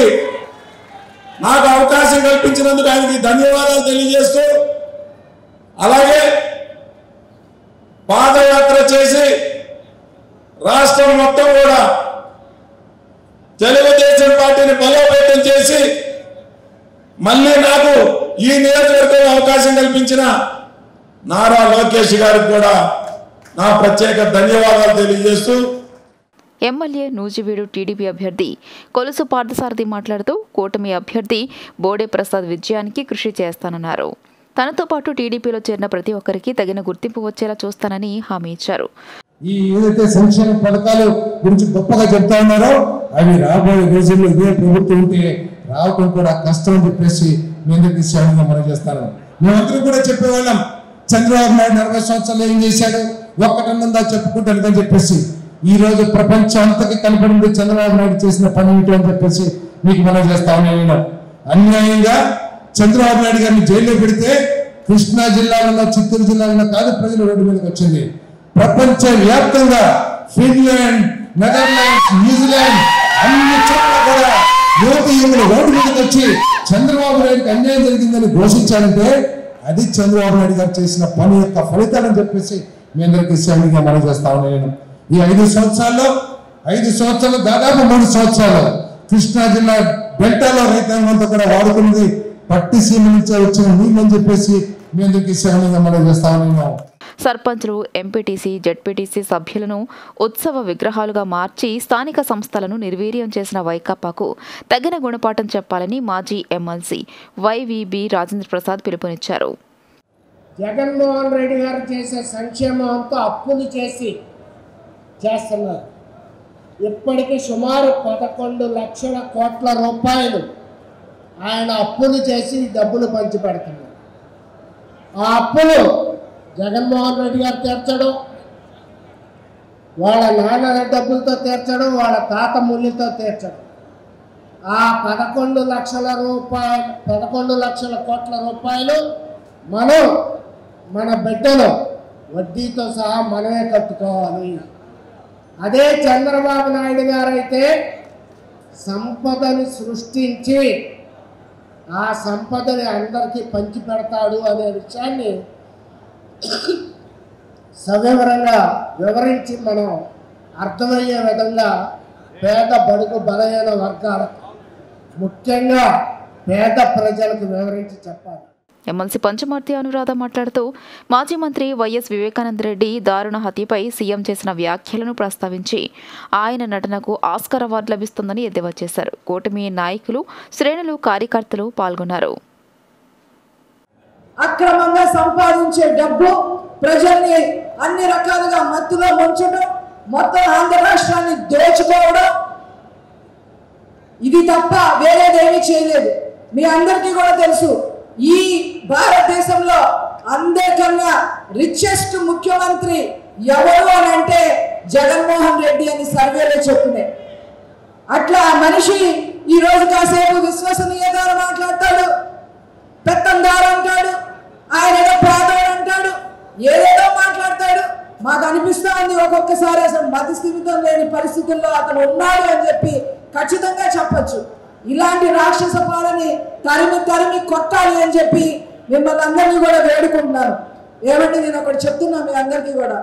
నాకు అవకాశం కల్పించినందుకు ఆయనకి ధన్యవాదాలు తెలియజేస్తూ, అలాగే పాదయాత్ర చేసి రాష్ట్రం మొత్తం కూడా తెలుగుదేశం పార్టీని బలోపేతం చేసి మళ్ళీ నాకు ఈ నియోజకవర్గంలో అవకాశం కల్పించిన నారా లోకేష్ గారికి కూడా నా ప్రత్యేక ధన్యవాదాలు తెలియజేస్తూ, ఎమ్మెల్యే నూజివీడు టీడీపీ అభ్యర్థి కొలుసు పార్థసారథి మాట్లాడుతూ కూటమి అభ్యర్థి బోడే ప్రసాద్ విజయానికి కృషి చేస్తానన్నారు. తనతో పాటు టీడీపీలో చేరిన ప్రతి ఒక్కరికి తగిన గుర్తింపు వచ్చేలా చూస్తానని హామీ ఇచ్చారు. ఈ ఏదైతే సంక్షేమ పథకాలు గురించి గొప్పగా చెప్తా ఉన్నారో అవి రాబోయే రోజుల్లో ఇదే ప్రభుత్వం ఉంటే రావడం కూడా కష్టం అని చెప్పేసి మీ అందరికీ సేవగా మనం చేస్తాను. మేమందరం కూడా చెప్పేవాళ్ళం, చంద్రబాబు నాయుడు 40 సంవత్సరాలు ఏం చేశాడు, ఒక్కటన్నందా చెప్పుకుంటాను అని చెప్పేసి. ఈ రోజు ప్రపంచం అంతకి కనపడింది చంద్రబాబు నాయుడు చేసిన పని ఏంటి అని చెప్పేసి మీకు మనం చేస్తా ఉన్నాను. అన్యాయంగా చంద్రబాబు నాయుడు గారిని జైల్లో పెడితే కృష్ణా జిల్లాలో, చిత్తూరు జిల్లాలో కాదు ప్రజలు రోడ్డు మీదకి వచ్చింది. ప్రపంచ వ్యాప్తంగా ఫిన్లాండ్, నెదర్లాండ్స్, న్యూజిలాండ్ అన్ని చోట్ల కూడా యువకులు రోడ్డు మీదకి వచ్చి చంద్రబాబు నాయుడుకి అన్యాయం జరిగిందని ఘోషించారంటే అది చంద్రబాబు నాయుడు గారు చేసిన పని యొక్క ఫలితాలని చెప్పేసి మీ అందరికీ సేవగా మనం చేస్తా ఉన్నాను. నేను ఈ 5 సంవత్సరాలు దాదాపు 3 సంవత్సరాలు కృష్ణా జిల్లా డెల్టాలో రైతాంగంతో కూడా వాడుకున్నది పట్టిసీమ నుంచే వచ్చిన నీళ్ళని చెప్పేసి మీ అందరికీ సేవగా మనం చేస్తా ఉన్నాను. సర్పంచ్లు, ఎంపీటీసీ, జెడ్పీటీసీ సభ్యులను ఉత్సవ విగ్రహాలుగా మార్చి స్థానిక సంస్థలను నిర్వీర్యం చేసిన వైకాపాకు తగిన గుణపాఠం చెప్పాలని మాజీ ఎమ్మెల్సీ వైవీబీ రాజేంద్ర ప్రసాద్ పిలుపునిచ్చారు. జగన్మోహన్ రెడ్డి గారు చేసే సంక్షేమంతో అప్పులు చేస్తున్నారు. ఇప్పటికీ సుమారు 11 లక్షల కోట్ల రూపాయలు ఆయన అప్పులు చేసి డబ్బులు పంచి పెడుతున్నారు. ఆ అప్పులు జగన్మోహన్ రెడ్డి గారు తీర్చడం, వాళ్ళ నాన్న డబ్బులతో తీర్చడం, వాళ్ళ తాత ముళ్ళతో తీర్చడం. ఆ 11 లక్షల కోట్ల రూపాయలు మనం మన బిడ్డలు వడ్డీతో సహా మనమే కట్టుకోవాలి. అదే చంద్రబాబు నాయుడు గారు అయితే సంపదని సృష్టించి ఆ సంపదని అందరికీ పంచి పెడతాడు అనే విషయాన్ని సవివరంగా వివరించి మనం అర్థమయ్యే విధంగా పేద బడుగు బలహీన వర్గాలకు, ముఖ్యంగా పేద ప్రజలకు వివరించి చెప్పాలి. ఎమ్మెల్సీ పంచమర్తి అనురాధ మాట్లాడుతూ మాజీ మంత్రి వైఎస్ వివేకానందరెడ్డి దారుణ హత్యపై సీఎం చేసిన వ్యాఖ్యలను ప్రస్తావించి ఆయన నటనకు ఆస్కార్ అవార్డు లభిస్తుందని ఎద్దేవా చేశారు. కూటమి నాయకులు, శ్రేణులు, కార్యకర్తలు పాల్గొన్నారు. అక్రమంగా సంపాదించే డబ్బు ప్రజల్ని అన్ని రకాలుగా మత్తులో ముంచడం, మొత్తం ఆంధ్ర రాష్ట్రాన్ని దోచుకోవడం, ఇది తప్ప వేరేదేమీ చేయలేదు. మీ అందరికీ కూడా తెలుసు, ఈ భారతదేశంలో అందరికన్నా రిచెస్ట్ ముఖ్యమంత్రి ఎవరు అని అంటే జగన్మోహన్ రెడ్డి అని సర్వేలో చెప్తున్నాయి. అట్లా మనిషి ఈ రోజు కాసేపు విశ్వసనీయత మాట్లాడతాడు, పెత్తందారు అంటాడు, ఆయన ఏదో ప్రాధాన్యం అంటాడు, ఏదేదో మాట్లాడతాడు. మాకు అనిపిస్తా ఉంది ఒక్కొక్కసారి అసలు మతి స్థిమితం లేని పరిస్థితుల్లో అతను ఉన్నాడు అని చెప్పి ఖచ్చితంగా చెప్పచ్చు. ఇలాంటి రాక్షస పాలని తరిమి కొట్టాలి అని చెప్పి మిమ్మల్ని అందరినీ కూడా వేడుకుంటున్నాను. ఏమంటే నేను ఒకటి చెప్తున్నా మీ అందరికీ కూడా,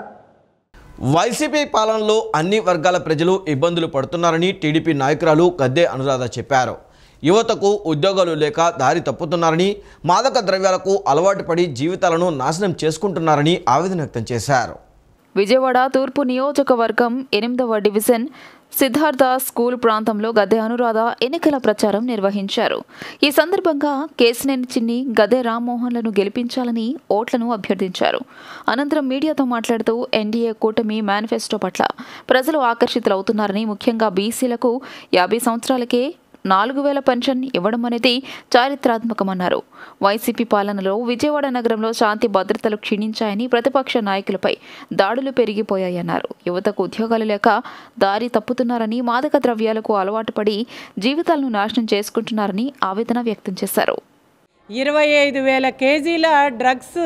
వైసీపీ పాలనలో అన్ని వర్గాల ప్రజలు ఇబ్బందులు పడుతున్నారని టీడీపీ నాయకురాలు గద్దె అనురాధ చెప్పారు. యువతకు ఉద్యోగాలు లేక దారి తప్పుతున్నారని, మాదక ద్రవ్యాలకు అలవాటు పడి జీవితాలను నాశనం చేసుకుంటున్నారని ఆవేదన వ్యక్తం చేశారు. విజయవాడ తూర్పు నియోజకవర్గం 8వ డివిజన్ సిద్ధార్థ స్కూల్ ప్రాంతంలో గద్దె అనురాధ ఎన్నికల ప్రచారం నిర్వహించారు. ఈ సందర్భంగా కేసినేని చిన్ని, గద్దె రామ్మోహన్లను గెలిపించాలని ఓట్లను అభ్యర్థించారు. అనంతరం మీడియాతో మాట్లాడుతూ ఎన్డీఏ కూటమి మేనిఫెస్టో పట్ల ప్రజలు ఆకర్షితులవుతున్నారని, ముఖ్యంగా బీసీలకు 50 సంవత్సరాలకే 4000 పెన్షన్ ఇవ్వడం అనేది చారిత్రాత్మకమన్నారు. వైసీపీ పాలనలో విజయవాడ నగరంలో శాంతి భద్రతలు క్షీణించాయని, ప్రతిపక్ష నాయకులపై దాడులు పెరిగిపోయాయన్నారు. యువతకు ఉద్యోగాలు లేక దారి తప్పుతున్నారని, మాదక ద్రవ్యాలకు అలవాటు పడి జీవితాలను నాశనం చేసుకుంటున్నారని ఆవేదన వ్యక్తం చేశారు. 25,000 కేజీల డ్రగ్స్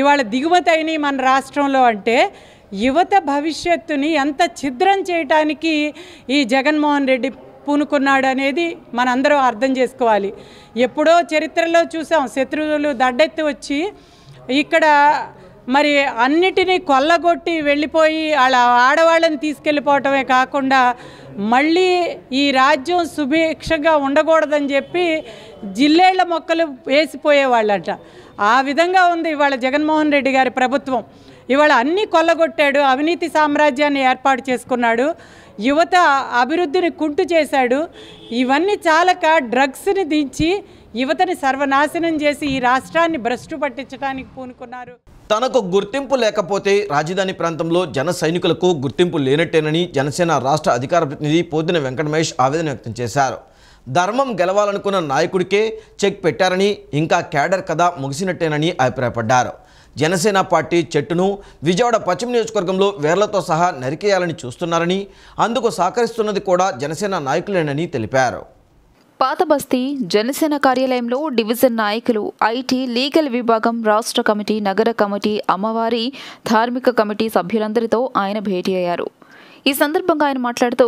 ఇవాళ దిగుమతి అయినాయి మన రాష్ట్రంలో. అంటే యువత భవిష్యత్తుని ఎంత ఛిద్రం చేయటానికి ఈ జగన్మోహన్ రెడ్డి పూనుకున్నాడు అనేది మనందరం అర్థం చేసుకోవాలి. ఎప్పుడో చరిత్రలో చూసాం, శత్రువులు దడ్డెత్తి వచ్చి ఇక్కడ మరి అన్నిటినీ కొల్లగొట్టి వెళ్ళిపోయి వాళ్ళ ఆడవాళ్ళని తీసుకెళ్ళిపోవటమే కాకుండా మళ్ళీ ఈ రాజ్యం సుభిక్షంగా ఉండకూడదని చెప్పి జిల్లేళ్ల మొక్కలు వేసిపోయేవాళ్ళంట. ఆ విధంగా ఉంది ఇవాళ జగన్మోహన్ రెడ్డి గారి ప్రభుత్వం. ఇవాళ అన్నీ కొల్లగొట్టాడు, అవినీతి సామ్రాజ్యాన్ని ఏర్పాటు చేసుకున్నాడు, యువత అభివృద్ధిని కుంటు చేశాడు. ఇవన్నీ చాలక డ్రగ్స్ని దించి యువతని సర్వనాశనం చేసి ఈ రాష్ట్రాన్ని భ్రష్టు పట్టించడానికి పూనుకున్నారు. తనకు గుర్తింపు లేకపోతే రాజధాని ప్రాంతంలో జన సైనికులకు గుర్తింపు లేనట్టేనని జనసేన రాష్ట్ర అధికార ప్రతినిధి పోతిన వెంకట మహేష్ ఆవేదన వ్యక్తం చేశారు. ధర్మం గెలవాలనుకున్న నాయకుడికే చెక్ పెట్టారని, ఇంకా క్యాడర్ కథ ముగిసినట్టేనని అభిప్రాయపడ్డారు. జనసేన పార్టీ చెట్టును విజయవాడ పశ్చిమ నియోజకవర్గంలో వేర్లతో సహా నరికేయాలని చూస్తున్నారని, అందుకు సహకరిస్తున్నది కూడా జనసేన నాయకులేనని తెలిపారు. పాతబస్తీ జనసేన కార్యాలయంలో డివిజన్ నాయకులు, ఐటీ, లీగల్ విభాగం, రాష్ట్ర కమిటీ, నగర కమిటీ, అమ్మవారి ధార్మిక కమిటీ సభ్యులందరితో ఆయన భేటీ అయ్యారు. ఈ సందర్భంగా ఆయన మాట్లాడుతూ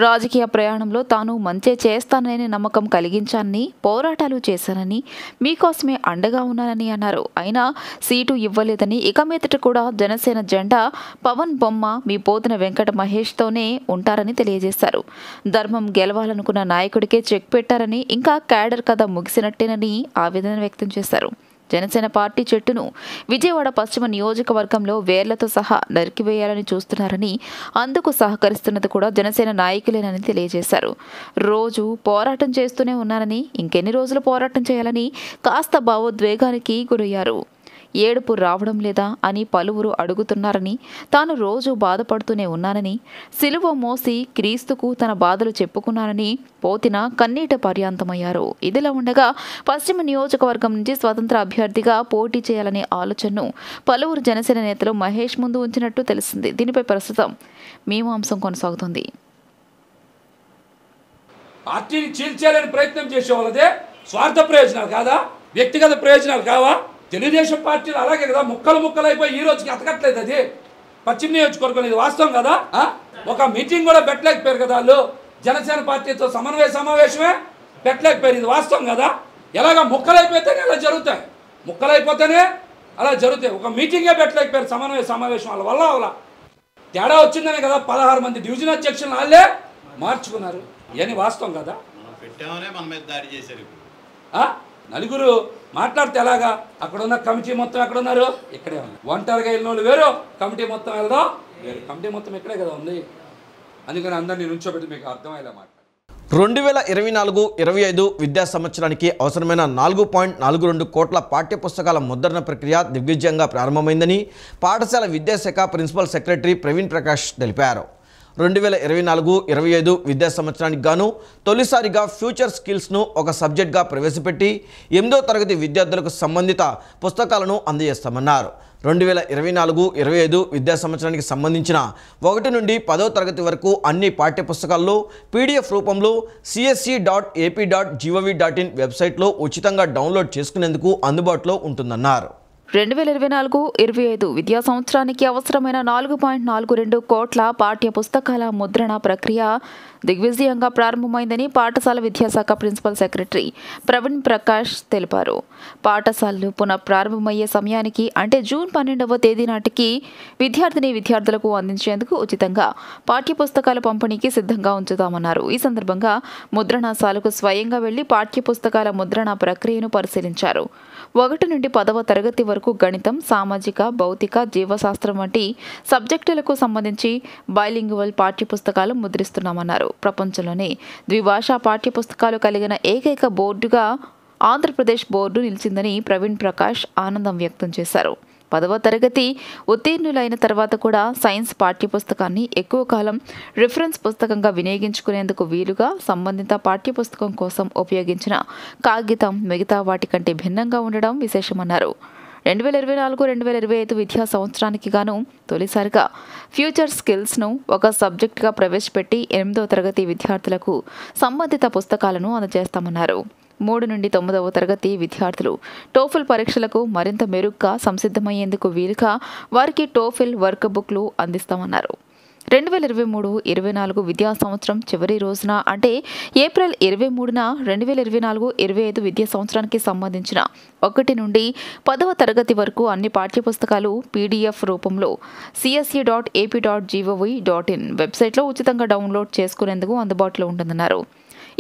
రాజకీయ ప్రయాణంలో తాను మంచే చేస్తానని నమ్మకం కలిగించానని, పోరాటాలు చేశానని, మీకోసమే అండగా ఉన్నానని అన్నారు. అయినా సీటు ఇవ్వలేదని, ఇక మీదట కూడా జనసేన జెండా పవన్ బొమ్మ మీ పోతిన వెంకట మహేష్తోనే ఉంటారని తెలియజేశారు. ధర్మం గెలవాలనుకున్న నాయకుడికే చెక్ పెట్టారని, ఇంకా క్యాడర్ కథ ముగిసినట్టేనని ఆవేదన వ్యక్తం చేశారు. జనసేన పార్టీ చెట్టును విజయవాడ పశ్చిమ నియోజకవర్గంలో వేర్లతో సహా నరికివేయాలని చూస్తున్నారని, అందుకు సహకరిస్తున్నది కూడా జనసేన నాయకులేనని తెలియజేశారు. రోజు పోరాటం చేస్తూనే ఉన్నానని, ఇంకెన్ని రోజులు పోరాటం చేయాలని కాస్త భావోద్వేగానికి గురయ్యారు. ఏడుపు రావడం లేదా అని పలువురు అడుగుతున్నారని, తాను రోజు బాధపడుతూనే ఉన్నానని, సిలువ మోసి క్రీస్తుకు తన బాధలు చెప్పుకున్నానని పోతిన కన్నీట పర్యాంతమయ్యారు. ఇదిలా ఉండగా పశ్చిమ నియోజకవర్గం నుంచి స్వతంత్ర అభ్యర్థిగా పోటీ చేయాలనే ఆలోచనను పలువురు జనసేన నేతలు మహేష్ ముందు ఉంచినట్టు తెలిసింది. దీనిపై ప్రస్తుతం మీమాంసం కొనసాగుతుంది. పార్టీని చీల్చేయాలని ప్రయత్నం చేసే వాళ్ళదే స్వార్థ ప్రయోజనాలు కాదా, వ్యక్తిగత ప్రయోజనాలు కావా? తెలుగుదేశం పార్టీలు అలాగే కదా, ముక్కలు అయిపోయి ఈ రోజుకి అతకట్లేదు. అది పశ్చిమ నియోజకవర్గం, ఇది వాస్తవం కదా. ఒక మీటింగ్ కూడా పెట్టలేకపోయారు కదా వాళ్ళు. జనసేన పార్టీతో సమావేశమే పెట్టలేకపోయారు, ఇది వాస్తవం కదా. ఎలాగా ముక్కలైపోతేనే అలా జరుగుతాయి, ముక్కలైపోతేనే అలా జరుగుతాయి. ఒక మీటింగే పెట్టలేకపోయారు సమావేశం వాళ్ళ వల్ల. అలా తేడా వచ్చిందనే కదా 16 మంది డివిజన్ అధ్యక్షులను వాళ్ళే మార్చుకున్నారు. ఇవన్నీ వాస్తవం కదా. నలుగురు మాట్లాడితే ఎలాగా? అక్కడ ఉన్న కమిటీ మొత్తం ఎక్కడ ఉన్నారు? ఇక్కడే ఉంది. ఒంటరిగా వెళ్ళిన వాళ్ళు వేరు, కమిటీ మొత్తం వెళ్దాం వేరు. కమిటీ మొత్తం ఇక్కడే కదా ఉంది. అందుకని అందరినీ నుంచోబెట్టి మీకు అర్థమయ్యేలా మాట్లాడు. 2024-25 విద్యా సంవత్సరానికి అవసరమైన 4.42 కోట్ల పాఠ్యపుస్తకాల ముద్రణ ప్రక్రియ దిగ్విజయంగా ప్రారంభమైందని పాఠశాల విద్యాశాఖ ప్రిన్సిపల్ సెక్రటరీ ప్రవీణ్ ప్రకాష్ తెలిపారు. 2024-25 విద్యా సంవత్సరానికి గాను తొలిసారిగా ఫ్యూచర్ స్కిల్స్ను ఒక సబ్జెక్ట్గా ప్రవేశపెట్టి 8వ తరగతి విద్యార్థులకు సంబంధిత పుస్తకాలను అందజేస్తామన్నారు. 2024-25 విద్యా సంవత్సరానికి సంబంధించిన 1 నుండి 10వ తరగతి వరకు అన్ని పాఠ్యపుస్తకాల్లో PDF రూపంలో csc.ap.gov.in వెబ్సైట్లో ఉచితంగా డౌన్లోడ్ చేసుకునేందుకు అందుబాటులో ఉంటుందన్నారు. 2024-25 విద్యా సంవత్సరానికి అవసరమైన 4.42 కోట్ల పాఠ్య పుస్తకాల ముద్రణ ప్రక్రియ దిగ్విజయంగా ప్రారంభమైందని పాఠశాల విద్యాశాఖ ప్రిన్సిపల్ సెక్రటరీ ప్రవీణ్ ప్రకాష్ తెలిపారు. పాఠశాలలు పునః ప్రారంభమయ్యే సమయానికి అంటే జూన్ 12వ తేదీ నాటికి విద్యార్థులకు అందించేందుకు ఉచితంగా పాఠ్యపుస్తకాల పంపిణీకి సిద్ధంగా ఉంచుతామన్నారు. ఈ సందర్భంగా ముద్రణాశాలకు స్వయంగా వెళ్లి పాఠ్యపుస్తకాల ముద్రణ ప్రక్రియను పరిశీలించారు. 1 నుండి 10వ తరగతి వరకు గణితం, సామాజిక, భౌతిక, జీవశాస్త్రం వంటి సబ్జెక్టులకు సంబంధించి బైలింగ్వల్ పాఠ్యపుస్తకాలు ముద్రిస్తున్నామన్నారు. ప్రపంచంలోనే ద్విభాషా పాఠ్యపుస్తకాలు కలిగిన ఏకైక బోర్డుగా ఆంధ్రప్రదేశ్ బోర్డు నిలిచిందని ప్రవీణ్ ప్రకాష్ ఆనందం వ్యక్తం చేశారు. 10వ తరగతి ఉత్తీర్ణులైన తర్వాత కూడా సైన్స్ పాఠ్యపుస్తకాన్ని ఎక్కువ కాలం రిఫరెన్స్ పుస్తకంగా వినియోగించుకునేందుకు వీలుగా సంబంధిత పాఠ్యపుస్తకం కోసం ఉపయోగించిన కాగితం మిగతా వాటి కంటే భిన్నంగా ఉండడం విశేషమన్నారు. 2024-2025 విద్యా సంవత్సరానికి గాను తొలిసారిగా ఫ్యూచర్ స్కిల్స్ను ఒక సబ్జెక్టుగా ప్రవేశపెట్టి 8వ తరగతి విద్యార్థులకు సంబంధిత పుస్తకాలను అందజేస్తామన్నారు. 3 నుండి 9వ తరగతి విద్యార్థులు టోఫెల్ పరీక్షలకు మరింత మెరుగ్గా సంసిద్ధమయ్యేందుకు వీలుగా వారికి టోఫెల్ వర్క్ బుక్లు అందిస్తామన్నారు. 2023-24 విద్యా సంవత్సరం చివరి రోజున అంటే ఏప్రిల్ 23న 2024-25 విద్యా సంవత్సరానికి సంబంధించిన 1 నుండి 10వ తరగతి వరకు అన్ని పాఠ్యపుస్తకాలు PDF రూపంలో csc.ap.gov.in వెబ్సైట్లో ఉచితంగా డౌన్లోడ్ చేసుకునేందుకు అందుబాటులో ఉంటుందన్నారు.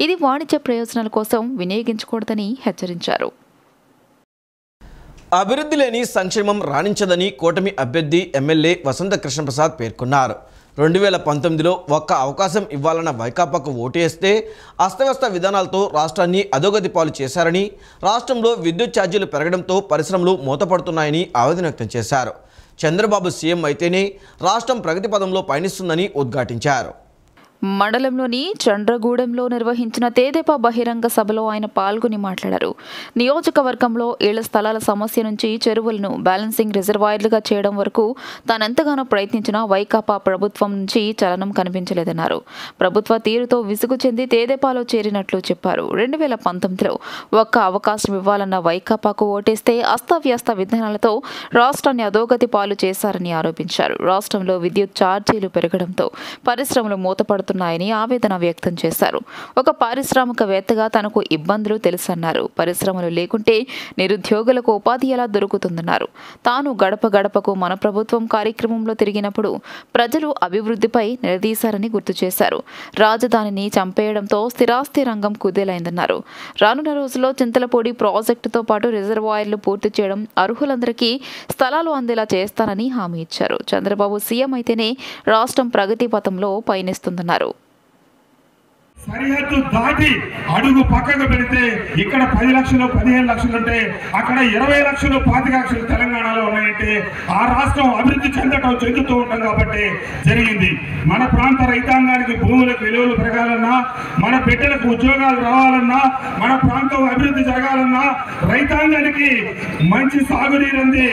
ఇది వాణిజ్య ప్రయోజనాల కోసం వినియోగించకూడదని హెచ్చరించారు. అభివృద్ధి లేని సంక్షేమం రాణించదని కూటమి అభ్యర్థి ఎమ్మెల్యే వసంత కృష్ణప్రసాద్ పేర్కొన్నారు. 2019లో ఒక్క అవకాశం ఇవ్వాలన్న వైకాపాకు ఓటేస్తే అస్తవ్యస్త విధానాలతో రాష్ట్రాన్ని అధోగతి పాలు చేశారని, రాష్ట్రంలో విద్యుత్ ఛార్జీలు పెరగడంతో పరిశ్రమలు మూతపడుతున్నాయని ఆవేదన వ్యక్తం చేశారు. చంద్రబాబు సీఎం అయితేనే రాష్ట్రం ప్రగతి పదంలో పయనిస్తుందని ఉద్ఘాటించారు. మండలంలోని చండ్రగూడెంలో నిర్వహించిన తేదేపా బహిరంగ సభలో ఆయన పాల్గొని మాట్లాడారు. నియోజకవర్గంలో ఇళ్ల స్థలాల సమస్య నుంచి చెరువులను బ్యాలెన్సింగ్ రిజర్వాయర్లుగా చేయడం వరకు తానెంతగానో ప్రయత్నించినా వైకాపా ప్రభుత్వం నుంచి చలనం కనిపించలేదన్నారు. ప్రభుత్వ తీరుతో విసుగు చెంది తేదేపాలో చేరినట్లు చెప్పారు. 2019లో ఒక్క అవకాశం ఇవ్వాలన్న వైకాపాకు ఓటేస్తే అస్తవ్యస్త విధానాలతో రాష్ట్రాన్ని అధోగతి పాలు చేశారని ఆరోపించారు. రాష్ట్రంలో విద్యుత్ ఛార్జీలు పెరగడంతో పరిశ్రమలు మూతపడుతున్నాయని ఆవేదన వ్యక్తం చేశారు. ఒక పారిశ్రామికవేత్తగా తనకు ఇబ్బందులు తెలుసన్నారు. పరిశ్రమలు లేకుంటే నిరుద్యోగులకు ఉపాధి ఎలా దొరుకుతుందన్నారు. తాను గడప గడపకు మన ప్రభుత్వం కార్యక్రమంలో తిరిగినప్పుడు ప్రజలు అభివృద్ధిపై నిలదీశారని గుర్తు చేశారు. రాజధానిని చంపేయడంతో స్థిరాస్తి రంగం కుదేలైందన్నారు. రానున్న రోజుల్లో చింతలపూడి ప్రాజెక్టుతో పాటు రిజర్వాయర్లు పూర్తి చేయడం, అర్హులందరికీ స్థలాలు అందేలా చేస్తానని హామీ ఇచ్చారు. చంద్రబాబు సీఎం అయితేనే రాష్ట్రం ప్రగతి పథంలో పయనిస్తుందన్నారు. సరిహద్దు దాటి అడుగు పక్కకు పెడితే ఇక్కడ 10 లక్షలు 15 లక్షలు ఉంటే అక్కడ 20 లక్షలు 25 లక్షలు తెలంగాణలో ఉన్నాయంటే ఆ రాష్ట్రం అభివృద్ధి చెందుతూ ఉంటాం కాబట్టి జరిగింది. మన ప్రాంత రైతాంగానికి భూములకు విలువలు పెరగాలన్నా, మన బిడ్డలకు ఉద్యోగాలు రావాలన్నా, మన ప్రాంతం అభివృద్ధి జరగాలన్నా, రైతాంగానికి మంచి సాగునీరు అంది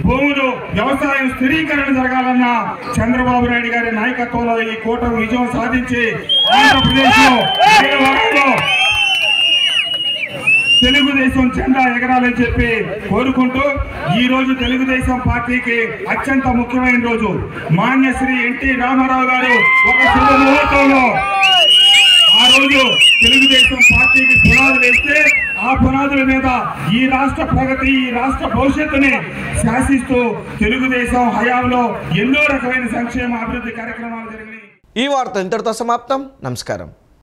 భూములు వ్యవసాయం స్థిరీకరణ జరగాలన్నా చంద్రబాబు నాయుడు గారి నాయకత్వంలో ఈ కూటమి విజయం సాధించి ఆంధ్రప్రదేశ్ లో తెలుగుదేశం జెండా ఎగరాలని చెప్పి కోరుకుంటూ ఈ రోజు తెలుగుదేశం పార్టీకి అత్యంత ముఖ్యమైన రోజు. మాన్యశ్రీ ఎన్టీ రామారావు గారు ఒక శుభ ముహూర్తంలో ఆ రోజు తెలుగుదేశం పార్టీకి పునాదులు వేస్తే ఆ పునాదుల మీద ఈ రాష్ట్ర ప్రగతి, ఈ రాష్ట్ర భవిష్యత్తుని శాసిస్తూ తెలుగుదేశం హయాంలో ఎన్నో రకమైన సంక్షేమ అభివృద్ధి కార్యక్రమాలు జరిగినాయి. ఈ వార్త ఇంతటితో సమాప్తం. నమస్కారం.